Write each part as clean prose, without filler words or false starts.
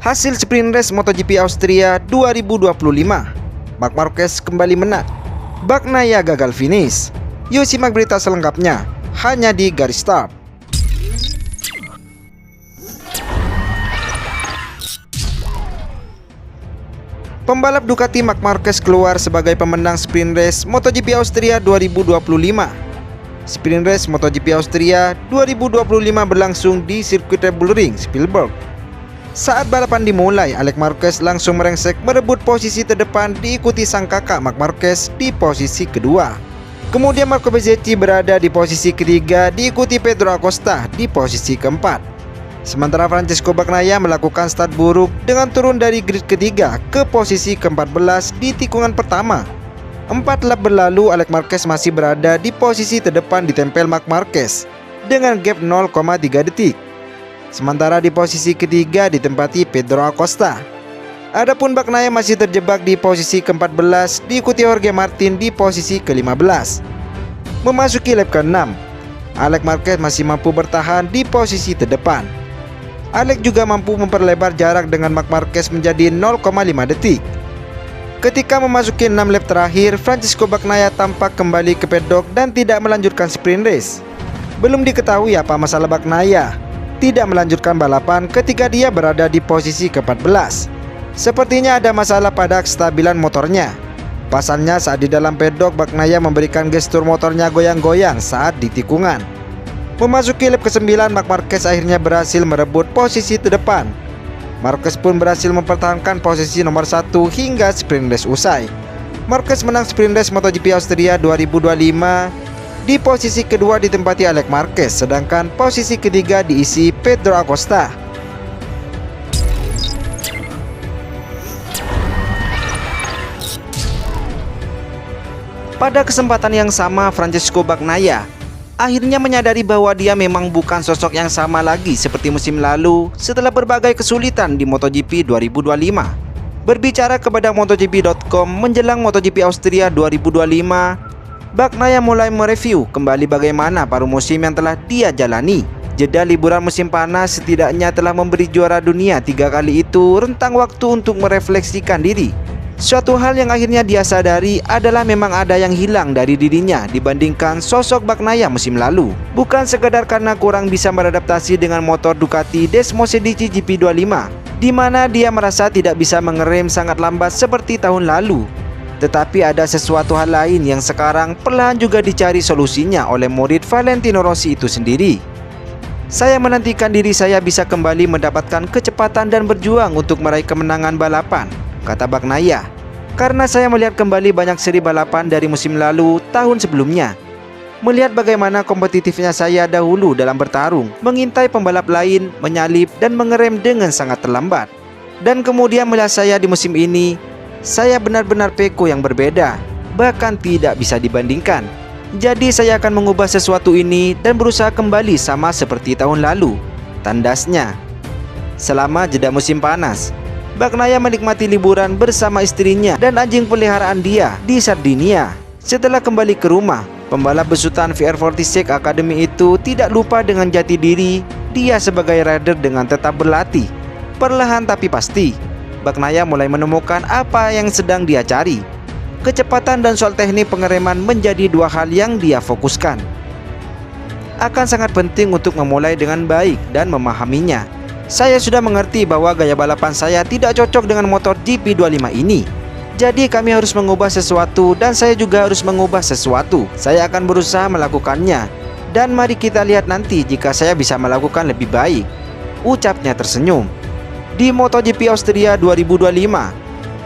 Hasil sprint race MotoGP Austria 2025, Marc Marquez kembali menang, Bagnaia gagal finish. Yuk simak berita selengkapnya hanya di Garis Start. Pembalap Ducati Marc Marquez keluar sebagai pemenang sprint race MotoGP Austria 2025. Sprint race MotoGP Austria 2025 berlangsung di sirkuit Red Bull Ring, Spielberg. Saat balapan dimulai, Alex Marquez langsung merengsek merebut posisi terdepan, diikuti sang kakak Marc Marquez di posisi kedua. Kemudian Marco Bezzecchi berada di posisi ketiga, diikuti Pedro Acosta di posisi keempat. Sementara Francesco Bagnaia melakukan start buruk dengan turun dari grid ketiga ke posisi ke-14 di tikungan pertama. 4 lap berlalu, Alex Marquez masih berada di posisi terdepan ditempel Marc Marquez dengan gap 0,3 detik. Sementara di posisi ketiga ditempati Pedro Acosta. Adapun Bagnaia masih terjebak di posisi ke-14, diikuti Jorge Martin di posisi ke-15. Memasuki lap ke-6, Alex Marquez masih mampu bertahan di posisi terdepan. Alex juga mampu memperlebar jarak dengan Marc Marquez menjadi 0,5 detik. Ketika memasuki 6 lap terakhir, Francesco Bagnaia tampak kembali ke pedok dan tidak melanjutkan sprint race. Belum diketahui apa masalah Bagnaia tidak melanjutkan balapan ketika dia berada di posisi ke-14. Sepertinya ada masalah pada kestabilan motornya. Pasalnya saat di dalam pedok, Bagnaia memberikan gestur motornya goyang-goyang saat di tikungan. Memasuki lap ke-9, Marc Marquez akhirnya berhasil merebut posisi terdepan. Marquez pun berhasil mempertahankan posisi nomor 1 hingga sprint race usai. Marquez menang sprint race MotoGP Austria 2025. Di posisi kedua ditempati Alex Marquez, sedangkan posisi ketiga diisi Pedro Acosta. Pada kesempatan yang sama, Francesco Bagnaia akhirnya menyadari bahwa dia memang bukan sosok yang sama lagi seperti musim lalu setelah berbagai kesulitan di MotoGP 2025. Berbicara kepada MotoGP.com menjelang MotoGP Austria 2025, Bagnaia mulai mereview kembali bagaimana paruh musim yang telah dia jalani. Jeda liburan musim panas setidaknya telah memberi juara dunia 3 kali itu rentang waktu untuk merefleksikan diri. Suatu hal yang akhirnya dia sadari adalah memang ada yang hilang dari dirinya dibandingkan sosok Bagnaia musim lalu. Bukan sekedar karena kurang bisa beradaptasi dengan motor Ducati Desmosedici GP25, di mana dia merasa tidak bisa mengerem sangat lambat seperti tahun lalu. Tetapi ada sesuatu hal lain yang sekarang perlahan juga dicari solusinya oleh murid Valentino Rossi itu sendiri. Saya menantikan diri saya bisa kembali mendapatkan kecepatan dan berjuang untuk meraih kemenangan balapan, kata Bagnaia. Karena saya melihat kembali banyak seri balapan dari musim lalu tahun sebelumnya. Melihat bagaimana kompetitifnya saya dahulu dalam bertarung, mengintai pembalap lain, menyalip dan mengerem dengan sangat terlambat. Dan kemudian melihat saya di musim ini, saya benar-benar peko yang berbeda, bahkan tidak bisa dibandingkan. Jadi saya akan mengubah sesuatu ini dan berusaha kembali sama seperti tahun lalu, tandasnya. Selama jeda musim panas, Bagnaia menikmati liburan bersama istrinya dan anjing peliharaan dia di Sardinia. Setelah kembali ke rumah, pembalap besutan VR46 Academy itu tidak lupa dengan jati diri dia sebagai rider dengan tetap berlatih. Perlahan tapi pasti, Bagnaia mulai menemukan apa yang sedang dia cari. Kecepatan dan soal teknik pengereman menjadi 2 hal yang dia fokuskan. Akan sangat penting untuk memulai dengan baik dan memahaminya. Saya sudah mengerti bahwa gaya balapan saya tidak cocok dengan motor GP25 ini. Jadi kami harus mengubah sesuatu dan saya juga harus mengubah sesuatu. Saya akan berusaha melakukannya. Dan mari kita lihat nanti jika saya bisa melakukan lebih baik, ucapnya tersenyum. Di MotoGP Austria 2025,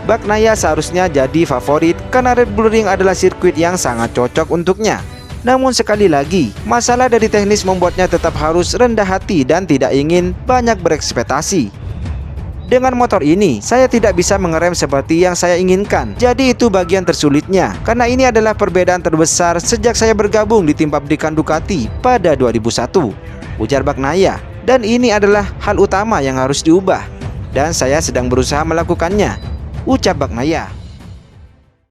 Bagnaia seharusnya jadi favorit karena Red Bull Ring adalah sirkuit yang sangat cocok untuknya. Namun sekali lagi, masalah dari teknis membuatnya tetap harus rendah hati dan tidak ingin banyak berekspektasi. Dengan motor ini, saya tidak bisa mengerem seperti yang saya inginkan. Jadi itu bagian tersulitnya, karena ini adalah perbedaan terbesar sejak saya bergabung di tim pabrikan Ducati pada 2001, ujar Bagnaia. Dan ini adalah hal utama yang harus diubah, dan saya sedang berusaha melakukannya, ucap Bagnaia.